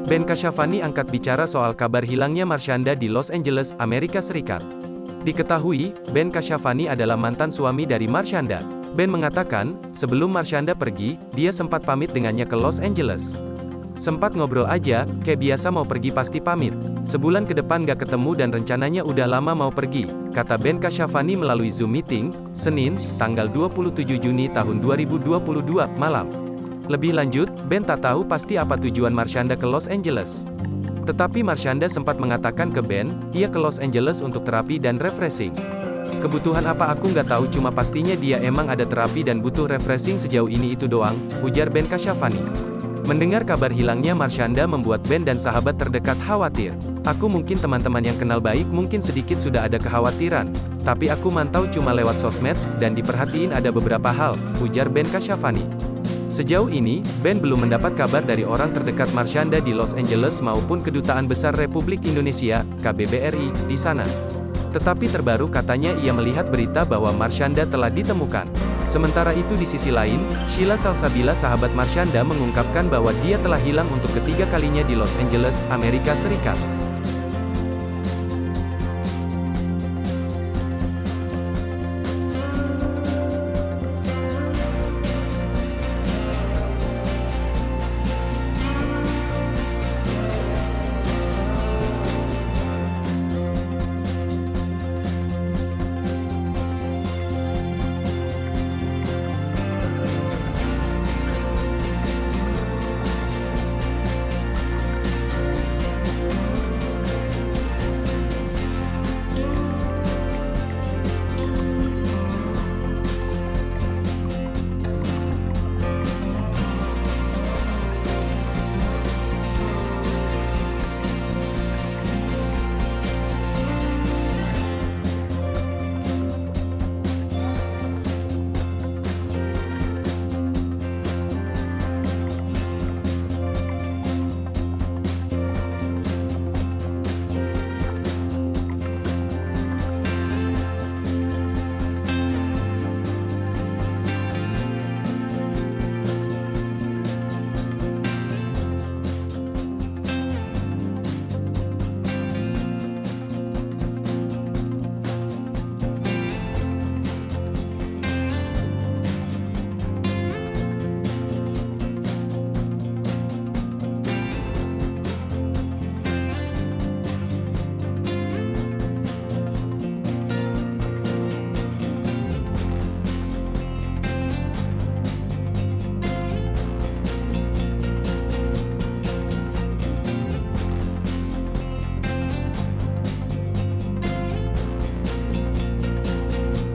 Ben Kasyafani angkat bicara soal kabar hilangnya Marshanda di Los Angeles, Amerika Serikat. Diketahui, Ben Kasyafani adalah mantan suami dari Marshanda. Ben mengatakan, sebelum Marshanda pergi, dia sempat pamit dengannya ke Los Angeles. Sempat ngobrol aja, kayak biasa mau pergi pasti pamit. Sebulan ke depan gak ketemu dan rencananya udah lama mau pergi, kata Ben Kasyafani melalui Zoom meeting, Senin, tanggal 27 Juni tahun 2022, malam. Lebih lanjut, Ben tak tahu pasti apa tujuan Marshanda ke Los Angeles. Tetapi Marshanda sempat mengatakan ke Ben, ia ke Los Angeles untuk terapi dan refreshing. Kebutuhan apa aku nggak tahu, cuma pastinya dia emang ada terapi dan butuh refreshing, sejauh ini itu doang, ujar Ben Kasyafani. Mendengar kabar hilangnya Marshanda membuat Ben dan sahabat terdekat khawatir. Aku mungkin teman-teman yang kenal baik mungkin sedikit sudah ada kekhawatiran. Tapi aku mantau cuma lewat sosmed, dan diperhatiin ada beberapa hal, ujar Ben Kasyafani. Sejauh ini, Ben belum mendapat kabar dari orang terdekat Marshanda di Los Angeles maupun Kedutaan Besar Republik Indonesia, KBRI, di sana. Tetapi terbaru katanya ia melihat berita bahwa Marshanda telah ditemukan. Sementara itu di sisi lain, Sheila Salsabila, sahabat Marshanda, mengungkapkan bahwa dia telah hilang untuk ketiga kalinya di Los Angeles, Amerika Serikat.